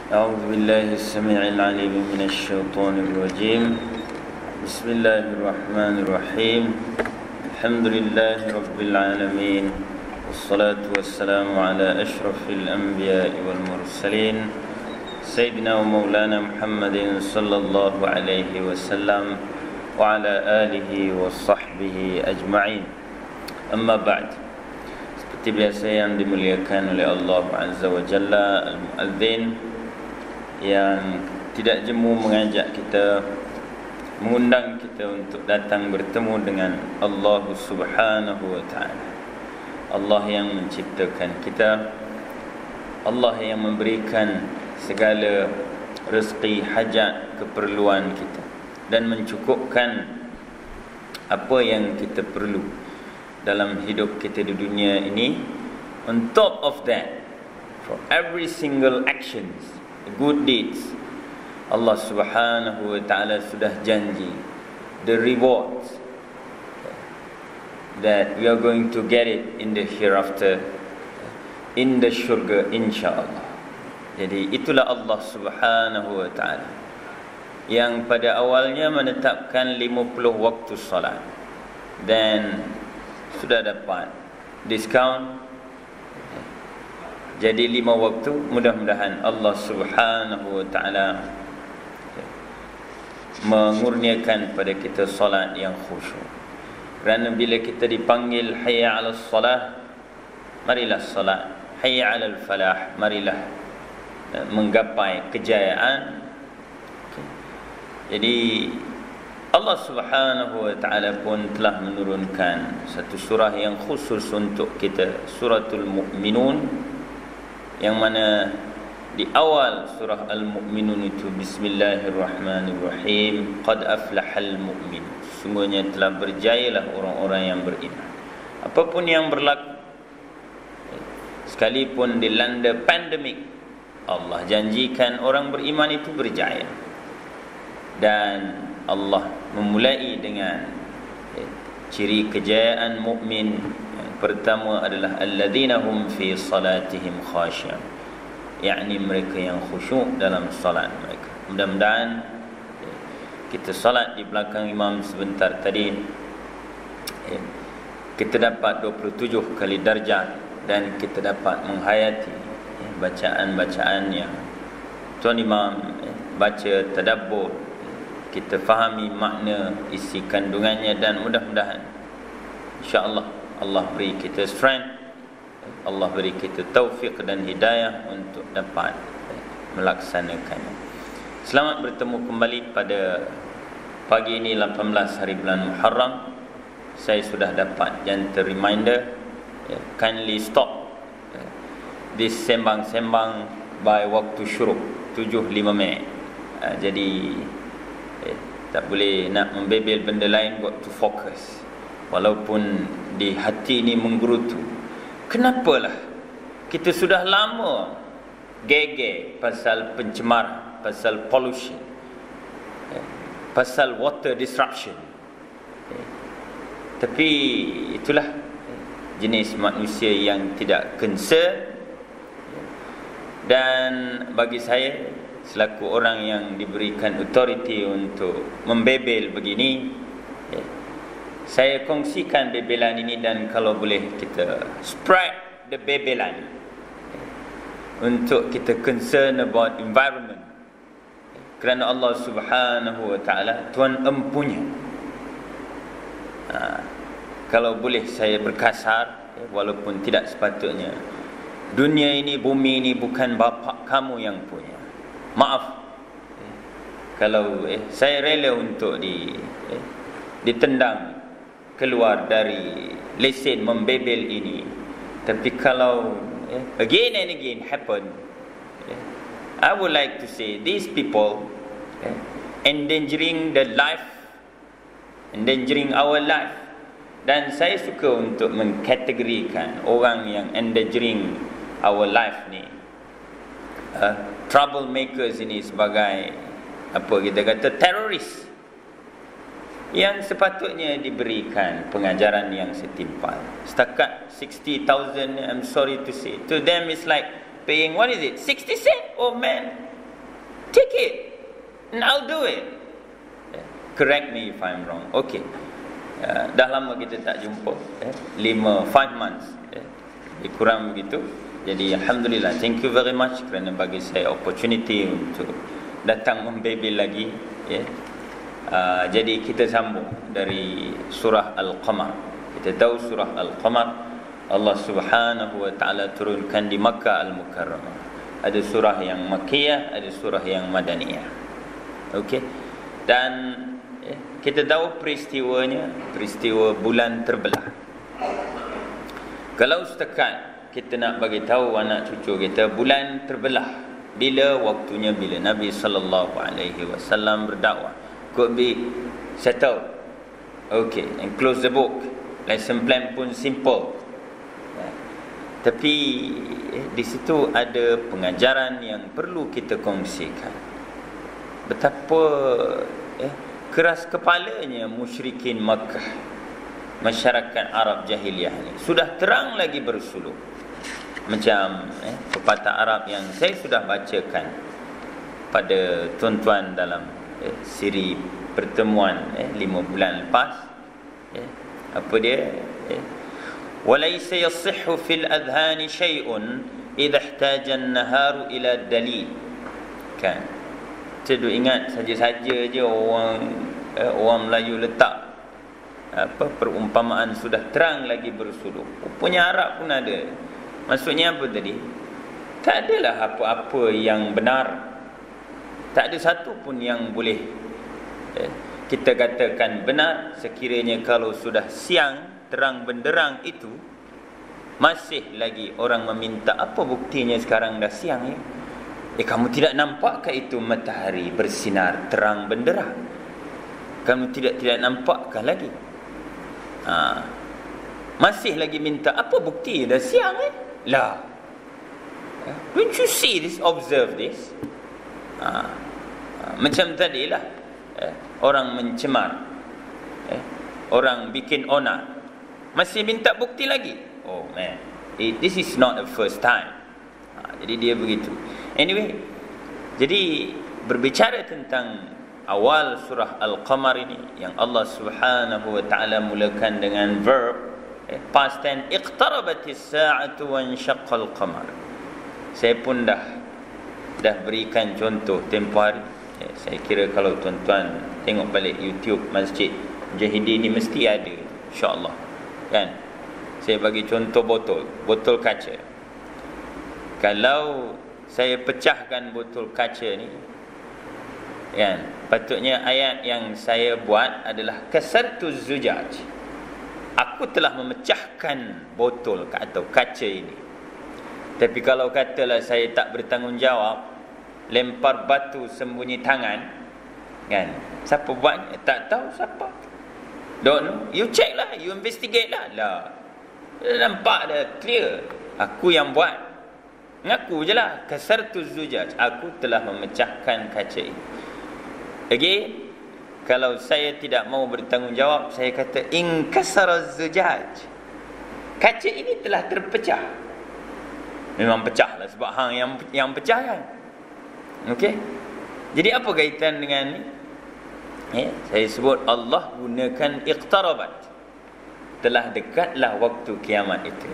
أعوذ بالله السميع العليم من الشيطان الرجيم بسم الله الرحمن الرحيم الحمد لله رب العالمين والصلاة والسلام على أشرف الأنبياء والمرسلين سيدنا ومولانا محمد صلى الله عليه وسلم وعلى آله وصحبه أجمعين. أما بعد, seperti biasa yang dimuliakan oleh Allah Azza wa Jalla, Al-Mu'adzin yang tidak jemu mengajak kita, mengundang kita untuk datang bertemu dengan Allah Subhanahu wa Ta'ala. Allah yang menciptakan kita, Allah yang memberikan segala rezeki, hajat, keperluan kita dan mencukupkan apa yang kita perlu dalam hidup kita di dunia ini. On top of that, for every single actions, good deeds, Allah Subhanahu wa Ta'ala sudah janji the rewards that we are going to get it in the hereafter, in the syurga, insyaAllah. Jadi itulah Allah Subhanahu wa Ta'ala yang pada awalnya menetapkan 50 waktu salat dan sudah dapat diskaun jadi 5 waktu. Mudah-mudahan Allah Subhanahu wa Ta'ala mengurniakan pada kita solat yang khusyuk. Kerana bila kita dipanggil hayya 'alas salah, marilah solat. Hayya 'alal falah, marilah menggapai kejayaan. Jadi Allah Subhanahu wa Ta'ala pun telah menurunkan satu surah yang khusus untuk kita, Suratul Mu'minun, yang mana di awal surah Al-Mu'minun itu Bismillahirrahmanirrahim, Qad aflahal mu'min, sungguhnya telah berjayalah orang-orang yang beriman. Apapun yang berlaku, sekalipun dilanda pandemik, Allah janjikan orang beriman itu berjaya. Dan Allah memulai dengan ciri kejayaan mukmin. Yang pertama adalah alladzina hum fi salatihim khashi'un, yakni mereka yang khusyuk dalam salat mereka. Mudah-mudahan kita salat di belakang imam sebentar tadi, kita dapat 27 kali darjat dan kita dapat menghayati bacaan-bacaan yang tuan imam baca, tadabbur, kita fahami makna, isi kandungannya, dan mudah-mudahan insya-Allah Allah beri kita strength, Allah beri kita taufik dan hidayah untuk dapat melaksanakannya. Selamat bertemu kembali pada pagi ini 18 hari bulan Muharram. Saya sudah dapat gentle reminder, kindly stop this sembang-sembang by waktu syuruk 7.5 minit. Jadi tak boleh nak membebel benda lain, got to focus. Walaupun di hati ni menggerutu, kenapalah kita sudah lama geger pasal pencemaran, pasal pollution, pasal water disruption. Tapi itulah jenis manusia yang tidak concern. Dan bagi saya, selaku orang yang diberikan authority untuk membebel begini, saya kongsikan bebelan ini, dan kalau boleh kita spread the bebelan untuk kita concern about environment. Kerana Allah Subhanahu wa Ta'ala Tuhan empunya. Kalau boleh saya berkasar, walaupun tidak sepatutnya, dunia ini, bumi ini bukan bapa kamu yang punya. Maaf kalau saya rela untuk ditendang keluar dari lesen membebel ini. Tapi kalau again and again happen, I would like to say these people endangering the life, endangering our life. Dan saya suka untuk mengkategorikan orang yang endangering our life ni, troublemakers ini, sebagai apa kita kata, teroris yang sepatutnya diberikan pengajaran yang setimpal. Setakat 60,000, I'm sorry to say, to them it's like paying, what is it, 60 cent? Oh man, Take it and I'll do it. Correct me if I'm wrong. Okay. Dah lama kita tak jumpa, 5 months, lebih kurang begitu. Jadi alhamdulillah, thank you very much kerana bagi saya opportunity untuk datang membebel lagi, jadi kita sambung dari surah Al-Qamar. Kita tahu surah Al-Qamar Allah Subhanahu wa taala turunkan di Makkah Al-Mukarramah. Ada surah yang Makkiyah, ada surah yang Madaniyah. Okey. Dan kita tahu peristiwanya, peristiwa bulan terbelah. Kalau setakat kita nak bagi tahu anak cucu kita bulan terbelah, bila waktunya, bila Nabi sallallahu alaihi wasallam berdakwah, could be settled. Okay, and close the book. Lesson plan pun simple. Tapi di situ ada pengajaran yang perlu kita kongsikan. Betapa keras kepalanya musyrikin Makkah, masyarakat Arab jahiliah ni. Sudah terang lagi bersuluk. Macam pepatah Arab yang saya sudah bacakan pada tuan-tuan dalam siri pertemuan 5 bulan lepas. Apa dia? Walaysa yasihhu fil adhani syai'un idha ihtaja an-naharu ila dalil. Kan? Saya ingat saja-saja je orang Melayu letak perumpamaan sudah terang lagi bersuluk. Rupanya Arab pun ada. Maksudnya apa tadi? Tak adalah apa-apa yang benar. Tak ada satu pun yang boleh kita katakan benar sekiranya kalau sudah siang terang benderang itu masih lagi orang meminta, apa buktinya sekarang dah siang ya? Kamu tidak nampakkah itu matahari bersinar terang benderang? Kamu tidak nampakkah lagi? Masih lagi minta, apa bukti dah siang lah. Don't you see this, observe this? Macam tadilah orang mencemar, orang bikin onar, masih minta bukti lagi. Oh man, this is not the first time. Jadi dia begitu. Anyway, jadi berbicara tentang awal surah Al-Qamar ini yang Allah Subhanahu wa taala mulakan dengan verb past tense, iqtarabatis sa'atu wa insyaqqal qamar. Saya pun dah berikan contoh tempoh hari. Saya kira kalau tuan-tuan tengok balik YouTube Masjid Mujahidin ni mesti ada, insya-Allah. Kan? Saya bagi contoh botol kaca. Kalau saya pecahkan botol kaca ni, kan, patutnya ayat yang saya buat adalah kasartuz zujaj. Aku telah memecahkan botol atau kaca ini. Tapi kalau katalah saya tak bertanggungjawab, lempar batu sembunyi tangan, kan, siapa buat? Tak tahu siapa. Don't know. You check lah, you investigate lah. Nampak dah clear. Aku yang buat. Ngaku je lah. Kasartuz zujaj. Aku telah memecahkan kaca ini. Again, kalau saya tidak mau bertanggungjawab, saya kata inkasaraz zujaj. Kaca ini telah terpecah. Memang pecah lah sebab hang yang pecah kan. Okey. Jadi apa kaitan dengan ni? Saya sebut Allah gunakan iqtarabat. Telah dekatlah waktu kiamat itu.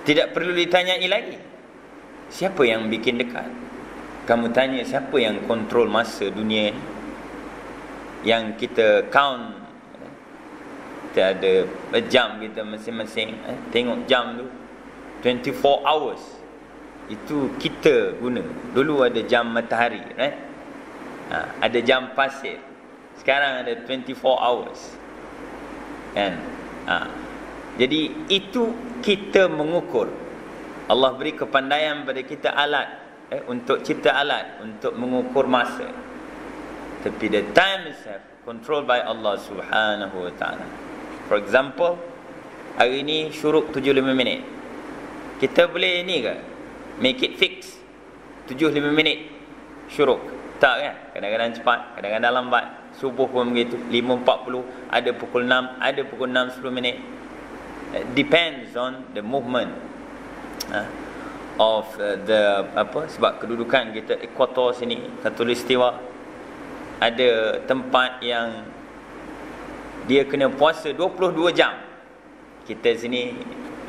Tidak perlu ditanyai lagi. Siapa yang bikin dekat? Kamu tanya siapa yang kontrol masa dunia ni? Yang kita count, kita ada jam kita masing-masing. Tengok jam tu 24 hours. Itu kita guna. Dulu ada jam matahari, right? Ada jam pasir. Sekarang ada 24 hours. Kan? Jadi itu kita mengukur. Allah beri kepandaian pada kita alat, untuk cipta alat untuk mengukur masa. Tapi the time itself controlled by Allah Subhanahu wa taala. For example, hari ni syuruk 75 minit. Kita boleh ni ke? Make it fix 75 minit syuruk. Tak kan? Kadang-kadang cepat, kadang-kadang lambat. Subuh pun begitu, 5.40, ada pukul 6, ada pukul 6 10 minit. Depends on the movement. of the sebab kedudukan kita ekuator sini, khatulistiwa, ada tempat yang dia kena puasa 22 jam. Kita sini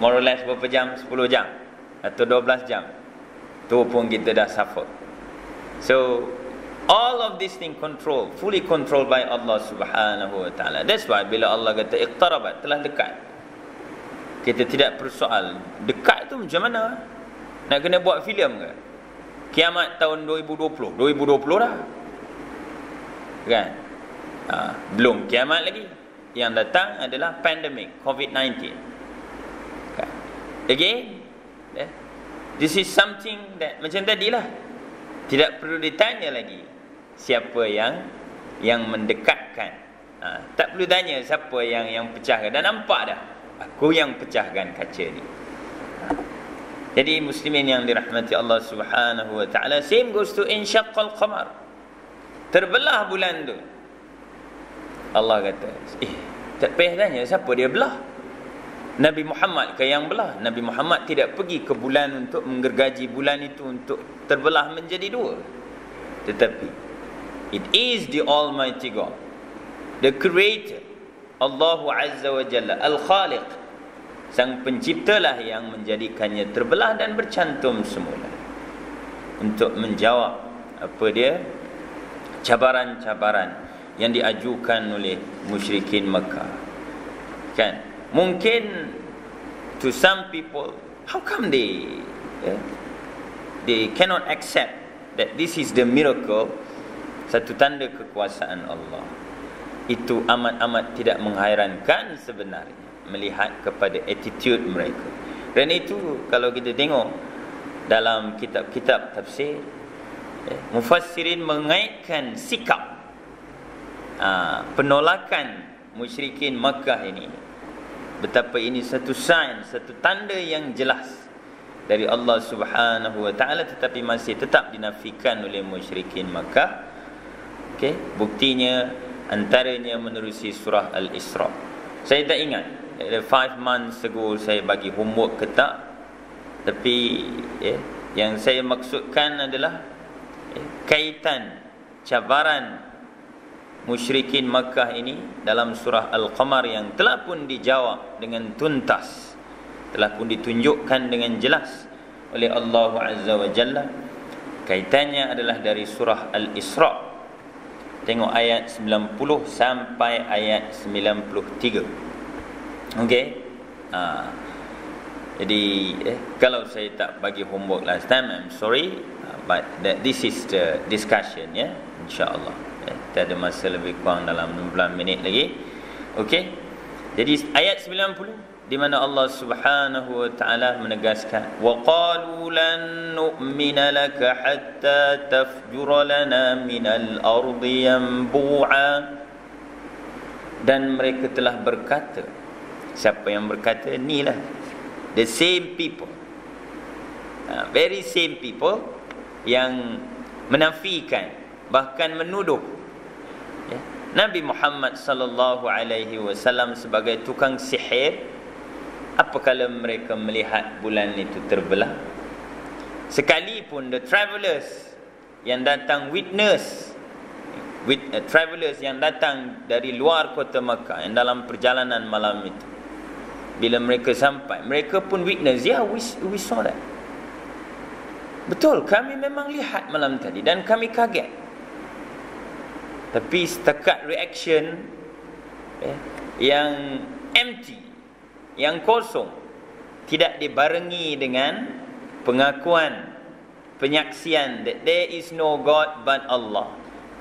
more or less berapa jam? 10 jam atau 12 jam. Tu pun kita dah suffer. So all of this thing fully controlled by Allah Subhanahu wa taala. That's why bila Allah kata iqtarabat, telah dekat, kita tidak persoal dekat tu macam mana. Nak kena buat filem ke? Kiamat tahun 2020 dah. Kan? Belum kiamat lagi. Yang datang adalah pandemic COVID-19. Kan? Again, this is something that macam tadilah. Tidak perlu ditanya lagi siapa yang mendekatkan. Tak perlu tanya siapa yang pecahkan. Dah nampak dah, aku yang pecahkan kaca ni. Jadi muslimin yang dirahmati Allah Subhanahu wa taala, same goes to insyaqqal qamar. Terbelah bulan tu. Allah kata, tak payah tanya siapa dia belah. Nabi Muhammad ke yang belah? Nabi Muhammad tidak pergi ke bulan untuk menggergaji bulan itu untuk terbelah menjadi dua. Tetapi it is the Almighty God, the Creator, Allah Azza wa Jalla, Al-Khaliq, Sang Penciptalah yang menjadikannya terbelah dan bercantum semula untuk menjawab cabaran-cabaran yang diajukan oleh musyrikin Makkah. Kan? Mungkin to some people, how come they cannot accept that this is the miracle, satu tanda kekuasaan Allah. Itu amat-amat tidak menghairankan sebenarnya melihat kepada attitude mereka. Dan itu kalau kita tengok dalam kitab-kitab tafsir, mufassirin mengaitkan sikap penolakan musyrikin Makkah ini, betapa ini satu sign, satu tanda yang jelas dari Allah Subhanahu wa taala, tetapi masih tetap dinafikan oleh musyrikin Makkah. Okey, buktinya antaranya menerusi surah Al-Isra. Saya tak ingat 5 months ago saya bagi homework ke tak, tapi yang saya maksudkan adalah kaitan cabaran musyrikin Makkah ini dalam surah Al-Qamar yang telah pun dijawab dengan tuntas, telah pun ditunjukkan dengan jelas oleh Allah Azza wa Jalla. Kaitannya adalah dari surah Al-Isra. Tengok ayat 90 sampai ayat 93. Okey. Jadi kalau saya tak bagi homework last time, I'm sorry, but this is the discussion, ya, insya-Allah. Kita ada masa lebih kurang dalam 16 minit lagi. Okey. Jadi ayat 90 di mana Allah Subhanahu wa taala menegaskan, wa qalu lan nu'mina laka hatta tafjura lana minal ardi yanbu'a. Dan mereka telah berkata, siapa yang berkata? Inilah the same people, very same people yang menafikan, bahkan menuduh Nabi Muhammad sallallahu alaihi wasallam sebagai tukang sihir apabila mereka melihat bulan itu terbelah. Sekalipun the travelers yang datang travelers yang datang dari luar kota Makkah yang dalam perjalanan malam itu, bila mereka sampai, mereka pun witness, we saw that. Betul, kami memang lihat malam tadi dan kami kaget. Tapi setakat reaction yang empty, yang kosong, tidak dibarengi dengan pengakuan, penyaksian that there is no God but Allah,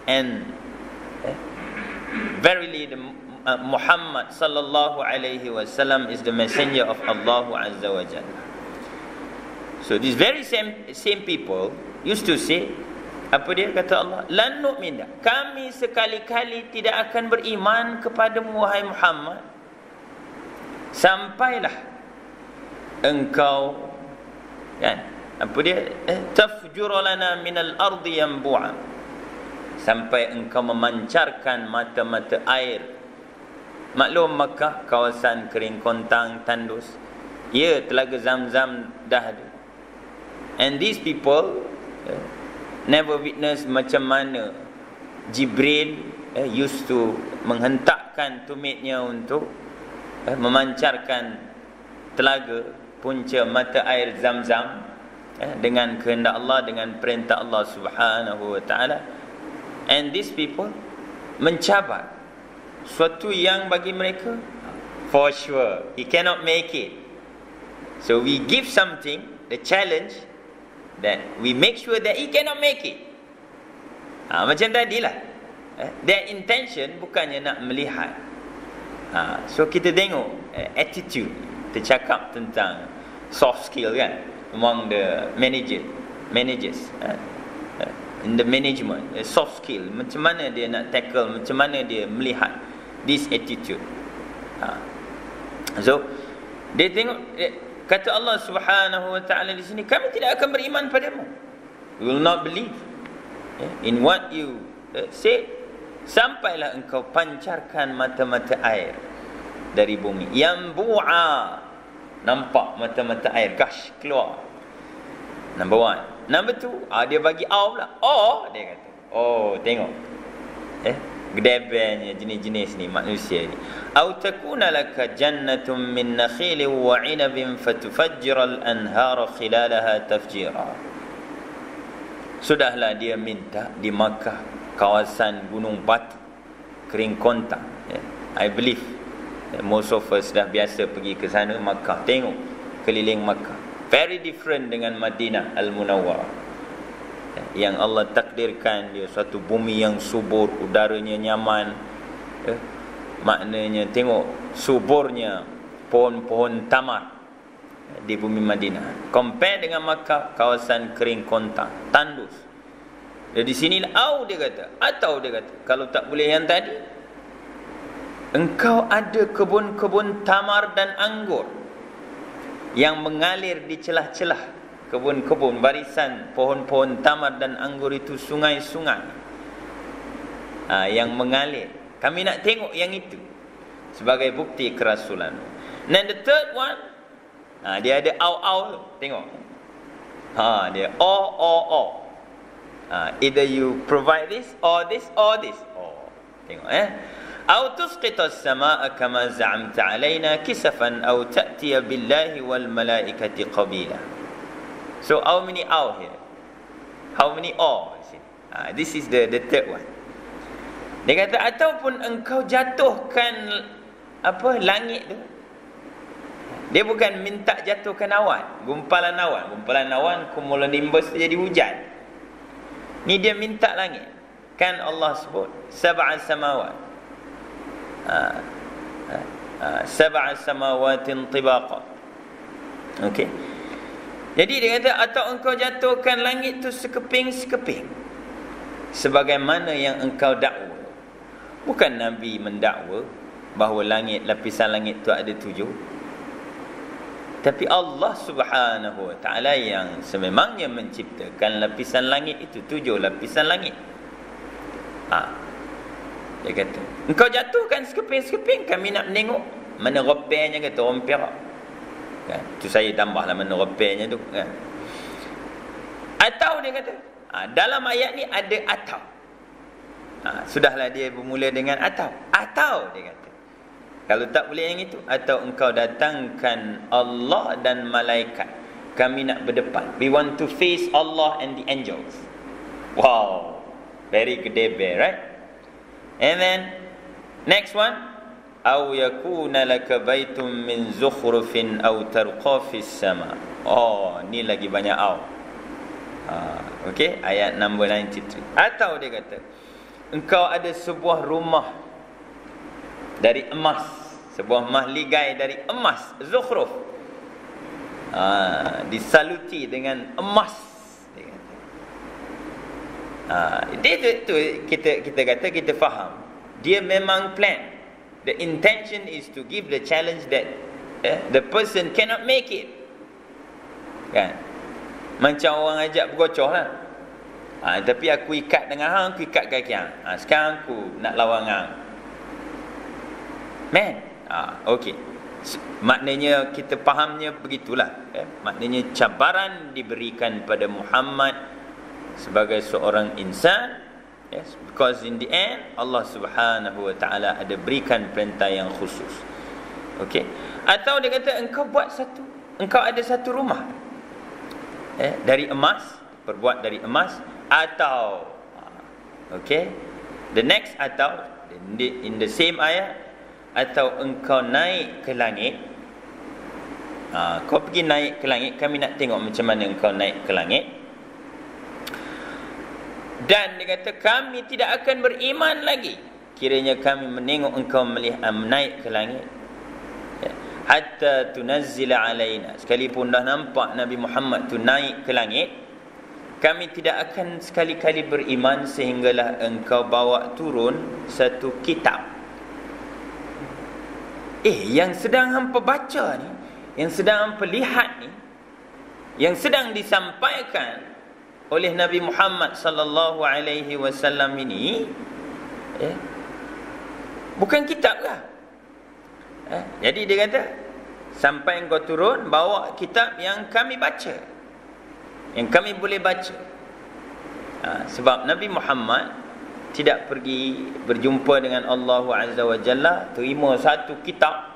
and verily the Muhammad sallallahu alaihi wasallam is the messenger of Allah Azza wa Jalla. So these very same people used to say, apa dia kata Allah? Lan nu'mina, kami sekali-kali tidak akan beriman kepadamu wahai Muhammad sampailah engkau, kan, apa dia, tafjura lana minal ardi yanbu'a, sampai engkau memancarkan mata-mata air. Maklum Makkah kawasan kering kontang, tandus. Ya, telaga Zam-Zam dah ada. And these people never witness macam mana Jibril used to menghentakkan tumitnya untuk memancarkan telaga punca mata air Zam-Zam dengan kehendak Allah, dengan perintah Allah Subhanahu wa taala. And these people mencabar suatu yang bagi mereka for sure he cannot make it. So we give something, the challenge, that we make sure that he cannot make it. Macam tadilah. Their intention bukannya nak melihat. So kita tengok attitude. Kita cakap tentang soft skill kan, among the managers in the management, soft skill, macam mana dia nak tackle, macam mana dia melihat this attitude. So dia tengok, kata Allah Subhanahu wa taala di sini, kami tidak akan beriman padamu, we will not believe in what you say, sampailah engkau pancarkan mata-mata air dari bumi. Yambu'a, nampak mata-mata air gush keluar. Number one. Number two, dia bagi pula. Dia kata, tengok gedebennya jenis-jenis ni manusia ni. Au takuna laka jannatun min nakhilin wa 'inabin fatufajjira al-anhara khilalaha tafjira. Sudahlah dia minta di Makkah, kawasan gunung batu, kering kontang. I believe most of us dah biasa pergi ke sana, Makkah, tengok keliling Makkah. Very different dengan Madinah Al-Munawwarah, yang Allah takdirkan dia suatu bumi yang subur, udaranya nyaman. Maknanya tengok suburnya pohon-pohon tamar di bumi Madinah. Compare dengan Makkah, kawasan kering kontang, tandus. Dari sinilah dia kata, atau dia kata, kalau tak boleh yang tadi, engkau ada kebun-kebun tamar dan anggur yang mengalir di celah-celah kebun-kebun, barisan pohon-pohon tamar dan anggur itu, sungai-sungai yang mengalir. Kami nak tengok yang itu sebagai bukti kerasulan. And the third one, dia ada au tengok. Dia either you provide this or this or this. Tengok أو تسقط السماء كما زعمت علينا كسفا أو تأتي بالله والملائكة قبيلا. So how many here? How many this is the third one. Dia kata, ataupun engkau jatuhkan langit tu. Dia bukan minta jatuhkan awan, gumpalan awan cumulonimbus jadi hujan. Ni dia minta langit. Kan Allah sebut sab'a samawat, sab'a samawatin tibaqa. Okey. Jadi dia kata, atau engkau jatuhkan langit tu sekeping-sekeping, sebagaimana yang engkau dakwa. Bukan Nabi mendakwa bahawa lapisan langit tu ada 7, tapi Allah Subhanahu wa ta'ala yang sememangnya menciptakan lapisan langit itu, 7 lapisan langit. Dia kata, engkau jatuhkan sekeping-sekeping, kami nak menengok mana repairnya, kata orang Perak kan? Tu saya tambahlah mana repairnya tu kan? Atau dia kata, dalam ayat ni ada atau. Sudahlah dia bermula dengan atau dia kata, kalau tak boleh yang itu, atau engkau datangkan Allah dan malaikat, kami nak berdepan, we want to face Allah and the angels. Wow, very gedebe, right? And then next one, aw yakuna laka baitun min zukhrufin aw tarqa fis sama. Ni lagi banyak okey, ayat number 93. Atau dia kata, engkau ada sebuah rumah dari emas, sebuah mahligai dari emas, zukhruf, disaluti dengan emas. Dia tu kita kata, kita faham dia memang plan. The intention is to give the challenge that the person cannot make it kan. Macam orang ajak bergocoh lah, tapi aku ikat dengan hang, aku ikat kaki hang, sekarang aku nak lawan hang, man. Okay, Maknanya kita fahamnya begitulah, maknanya cabaran diberikan pada Muhammad sebagai seorang insan, because in the end Allah Subhanahu wa taala ada berikan perintah yang khusus. Okey. Atau dia kata engkau ada satu rumah dari emas, berbuat dari emas, atau okey, the next, atau in the same ayat, atau engkau naik ke langit. Kau pergi naik ke langit, kami nak tengok macam mana engkau naik ke langit. Dan dia kata kami tidak akan beriman lagi kiranya kami menengok engkau naik ke langit, hatta tunazzila alaina. Sekalipun dah nampak Nabi Muhammad tu naik ke langit, kami tidak akan sekali-kali beriman sehinggalah engkau bawa turun satu kitab. Yang sedang hampa baca ni, yang sedang hampa lihat ni, yang sedang disampaikan oleh Nabi Muhammad sallallahu alaihi wasallam ini, bukan kitab lah. Jadi dia kata, sampai engkau turun, bawa kitab yang kami baca, yang kami boleh baca. Sebab Nabi Muhammad tidak pergi berjumpa dengan Allah Azza wa Jalla, terima satu kitab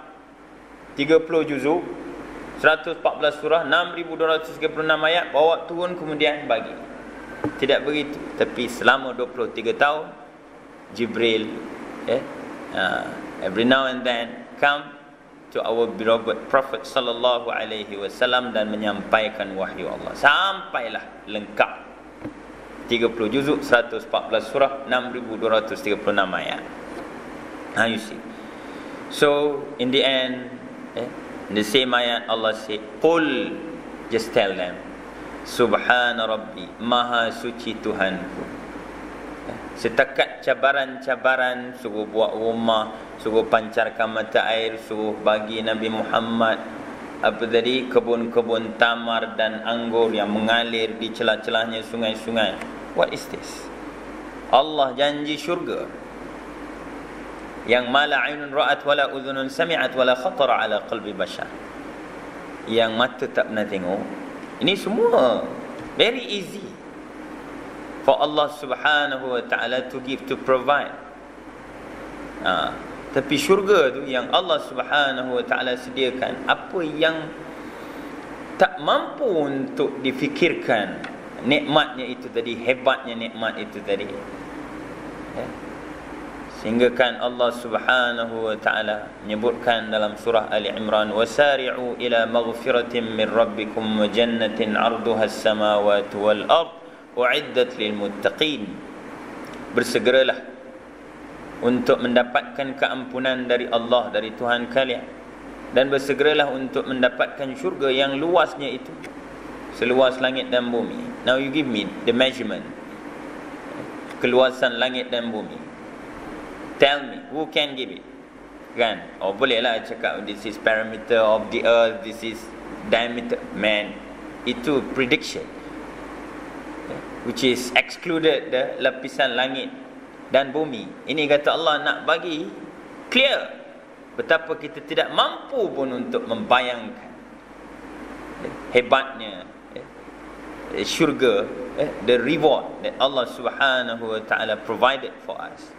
30 juzuk, 114 surah, 6236 ayat, bawa turun kemudian bagi. Tidak begitu. Tapi selama 23 tahun Jibril every now and then come to our beloved Prophet sallallahu alaihi wasallam dan menyampaikan wahyu Allah. Sampailah lengkap 30 juzuk, 114 surah, 6236 ayat. You see. So in the end, in the same ayat Allah said, "Qul," just tell them, "Subhana Rabbi," Maha suci Tuhanku. Setakat cabaran-cabaran, suruh buat rumah, suruh pancarkan mata air, suruh bagi Nabi Muhammad kebun-kebun tamar dan anggur yang mengalir di celah-celahnya sungai-sungai. What is this? Allah janji syurga yang mala ainun ra'at wala udhunun sami'at wala khatara ala qalbi bashar, yang mata tak pernah tengok. Ini semua very easy for Allah Subhanahu wa ta'ala to give, to provide. Tapi syurga tu yang Allah Subhanahu wa ta'ala sediakan, apa yang tak mampu untuk difikirkan nikmatnya itu tadi, hebatnya nikmat itu tadi. Sehingga kan Allah Subhanahu wa ta'ala menyebutkan dalam surah Ali Imran, "Wasari'u ila maghfiratin min rabbikum wa jannatin 'arduha as-samawati wal ard u'iddat lil muttaqin." Bersegeralah untuk mendapatkan keampunan dari Allah, dari Tuhan kalian, dan bersegeralah untuk mendapatkan syurga yang luasnya itu seluas langit dan bumi. Now you give me the measurement, keluasan langit dan bumi. Tell me, who can give it? Kan? Bolehlah cakap this is parameter of the earth, this is diameter. Man, itu prediction, which is excluded the lapisan langit dan bumi. Ini kata Allah nak bagi clear betapa kita tidak mampu pun untuk membayangkan hebatnya syurga, the reward that Allah Subhanahu wa ta'ala provided for us.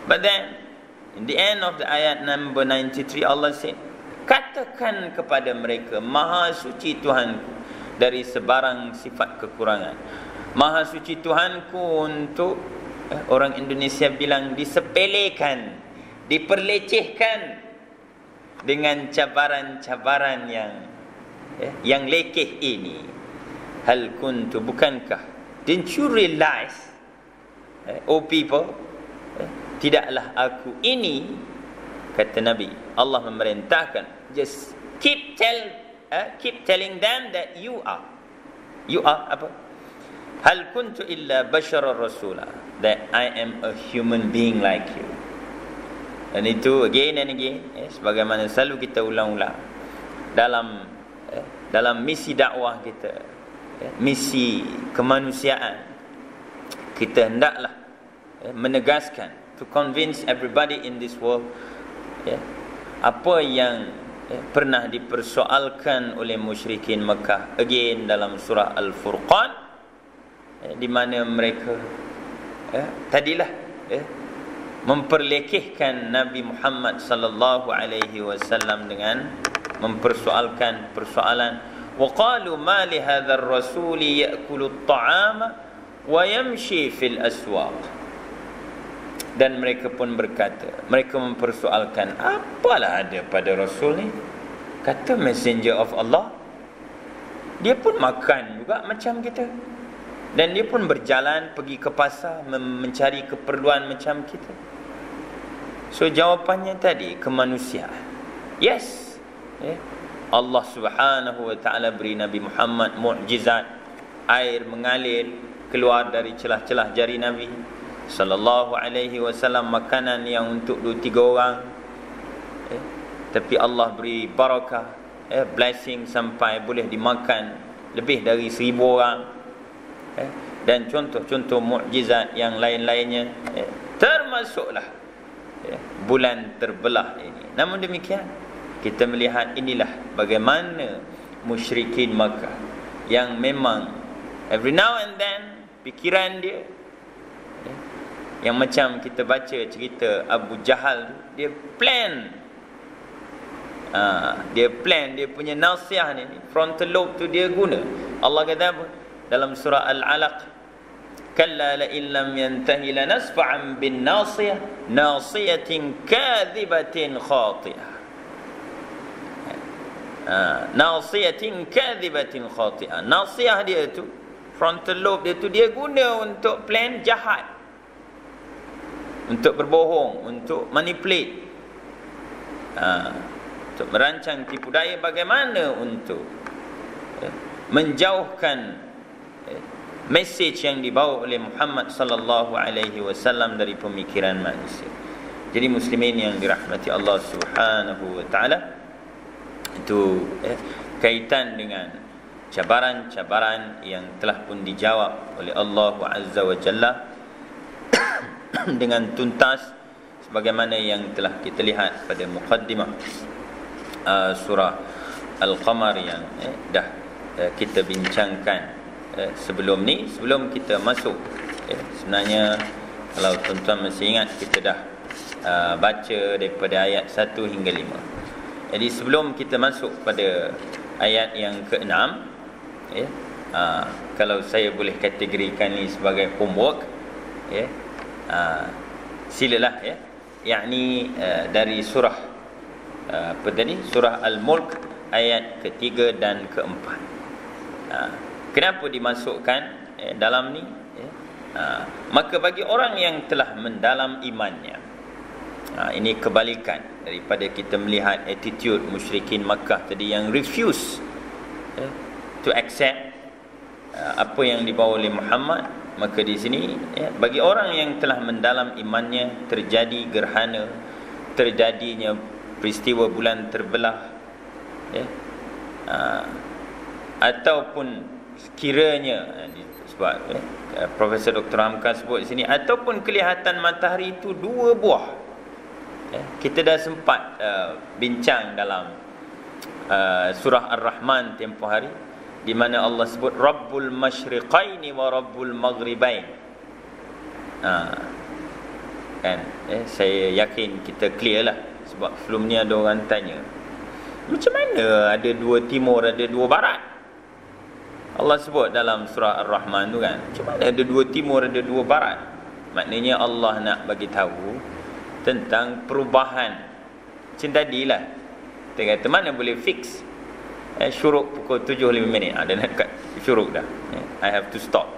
But then in the end of the ayat number 93, Allah said, "Katakan kepada mereka, Maha suci Tuhanku dari sebarang sifat kekurangan." Maha suci Tuhanku untuk orang Indonesia bilang disepelekan, diperlecehkan dengan cabaran-cabaran yang lekeh ini. Hal kuntu, bukankah, didn't you realize, oh people, tidaklah aku ini, kata Nabi, Allah memerintahkan, just keep telling them that you are apa? Hal kuntu illa basharar rasula, that I am a human being like you. Dan itu again and again, sebagaimana selalu kita ulang-ulang dalam misi dakwah kita, misi kemanusiaan, kita hendaklah menegaskan, to convince everybody in this world, apa yang pernah dipersoalkan oleh musyrikin Mekah again dalam surah Al-Furqan, di mana mereka tadilah memperlekehkan Nabi Muhammad sallallahu alaihi wasallam dengan mempersoalkan persoalan, wa qalu ma li hadzal rasuli ya'kulu at-ta'ama wa yamshi fil aswaq. Dan mereka pun berkata, mereka mempersoalkan, apalah ada pada Rasul ni, kata messenger of Allah, dia pun makan juga macam kita, dan dia pun berjalan pergi ke pasar mencari keperluan macam kita. So jawapannya tadi kemanusiaan. Yes, Allah Subhanahu wa taala beri Nabi Muhammad mukjizat, air mengalir keluar dari celah-celah jari Nabi sallallahu alaihi wasallam, makanan yang untuk 2-3 orang, tapi Allah beri barakah, blessing sampai boleh dimakan lebih dari 1000 orang, dan contoh-contoh mukjizat yang lain-lainnya, termasuklah bulan terbelah ini. Namun demikian, kita melihat inilah bagaimana musyrikin Makkah yang memang every now and then fikiran dia, yang macam kita baca cerita Abu Jahal, dia plan, dia punya nasiah ni, frontal lobe tu dia guna. Allah kata apa dalam surah Al-Alaq, kalla la illam yantahi lanasfa'an bin nasiyah nasiyatin kadhibatin khati'ah. Nasiyatin kadhibatin khati'ah. Nasiah dia tu, frontal lobe dia tu, dia guna untuk plan jahat, untuk berbohong, untuk manipulate, untuk merancang tipu daya bagaimana untuk menjauhkan message yang dibawa oleh Muhammad sallallahu alaihi wasallam dari pemikiran manusia. Jadi muslimin yang dirahmati Allah Subhanahu wa taala, itu kaitan dengan cabaran-cabaran yang telah pun dijawab oleh Allah Azza wa Jalla dengan tuntas, sebagaimana yang telah kita lihat pada muqaddimah surah Al-Qamar yang dah kita bincangkan sebelum ni, sebelum kita masuk. Sebenarnya kalau tuan-tuan masih ingat, kita dah baca daripada ayat 1 hingga 5. Jadi sebelum kita masuk pada ayat yang ke-6, kalau saya boleh kategorikan ni sebagai homework, silalah, yakni dari surah apa tadi, surah Al-Mulk ayat ke-3 dan ke-4. Kenapa dimasukkan dalam ni? Maka bagi orang yang telah mendalam imannya, ini kebalikan daripada kita melihat attitude musyrikin Makkah tadi yang refuse to accept apa yang dibawa oleh Muhammad. Maka di sini, bagi orang yang telah mendalam imannya, terjadi gerhana, terjadinya peristiwa bulan terbelah, ataupun sekiranya, sebab Profesor Dr. Hamka sebut di sini, ataupun kelihatan matahari itu 2 buah. Kita dah sempat bincang dalam surah Ar-Rahman tempoh hari, di mana Allah sebut Rabbul Masyriqaini wa Rabbul Maghribain. Kan? Saya yakin kita clear lah, sebab sebelum ni ada orang tanya, macam mana ada 2 timur, ada 2 barat? Allah sebut dalam surah Ar-Rahman tu kan, macam mana ada 2 timur, ada 2 barat? Maknanya Allah nak bagi tahu tentang perubahan. Macam tadilah kita kata, mana boleh fix syuruk pukul 7:05, ada nak kat syuruk dah, I have to stop.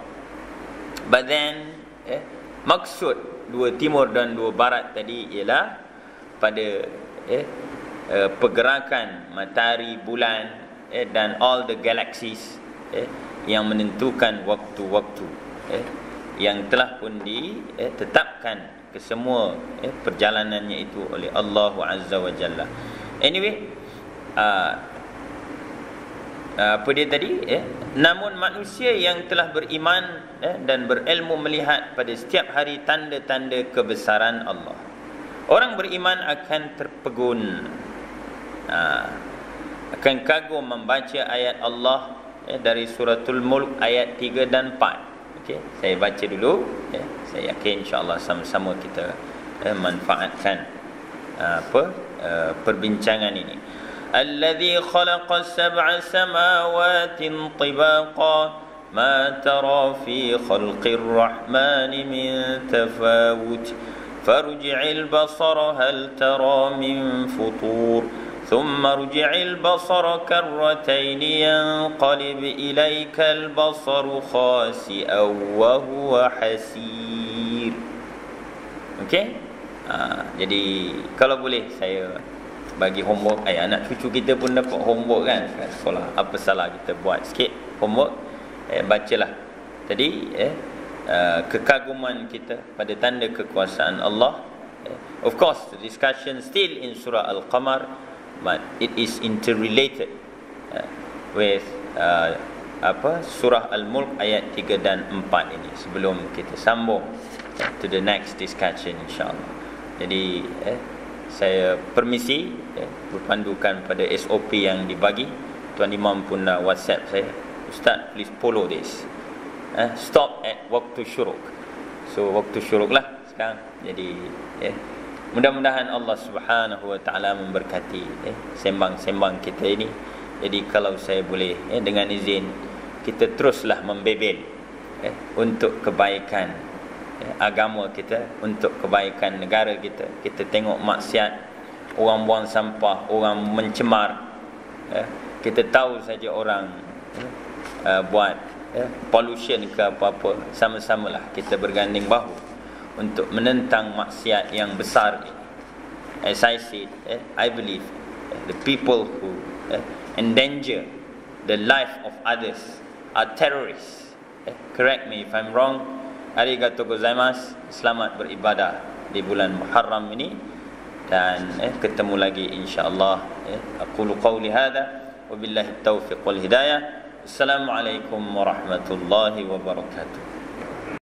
But then maksud 2 timur dan 2 barat tadi ialah pada pergerakan matahari, bulan, dan all the galaxies, yang menentukan waktu-waktu yang telah pun ditetapkan ke semua perjalanannya itu oleh Allah Azza wa Jalla. Anyway, apa dia tadi? Namun manusia yang telah beriman dan berilmu melihat pada setiap hari tanda-tanda kebesaran Allah. Orang beriman akan terpegun. akan kagum membaca ayat Allah dari suratul Mulk ayat 3 dan 4. Okey, saya baca dulu. Saya yakin insya-Allah sama-sama kita manfaatkan perbincangan ini. Alladzi khalaqa sab'a samawatin tibaqa ma tara fi khalqir rahmani min tafawut farji'il basara hal tara min futur ثم ارجع البصر كرتين ينقلب إليك البصر خاسئا وهو حسير. Okey? Jadi kalau boleh saya bagi homework, anak cucu kita pun dapat homework kan kat sekolah. Apa salah kita buat sikit homework, bacalah tadi kekaguman kita pada tanda kekuasaan Allah. Of course the discussion still in surah Al-Qamar, but it is interrelated with surah Al-Mulk ayat 3 dan 4 ini sebelum kita sambung to the next discussion insya-Allah. Jadi saya permisi berpandukan pada SOP yang dibagi. Tuan Imam pun dah WhatsApp saya, Ustaz please follow this, stop at waktu syuruk. So waktu syuruk lah sekarang. Jadi mudah-mudahan Allah Subhanahu wa taala memberkati sembang-sembang kita ini. Jadi kalau saya boleh dengan izin kita teruslah membebel untuk kebaikan agama kita, untuk kebaikan negara kita. Kita tengok maksiat, orang buang sampah, orang mencemar, kita tahu saja orang buat pollution ke apa-apa, sama-samalah kita berganding bahu untuk menentang maksiat yang besar ini. As I said, I believe the people who endanger the life of others are terrorists. Correct me if I'm wrong. Arigatou gozaimasu. Selamat beribadah di bulan Muharram ini, dan ketemu lagi insya-Allah. Aqulu qawli hadha wa billahi taufiq wal hidayah. Assalamualaikum warahmatullahi wabarakatuh.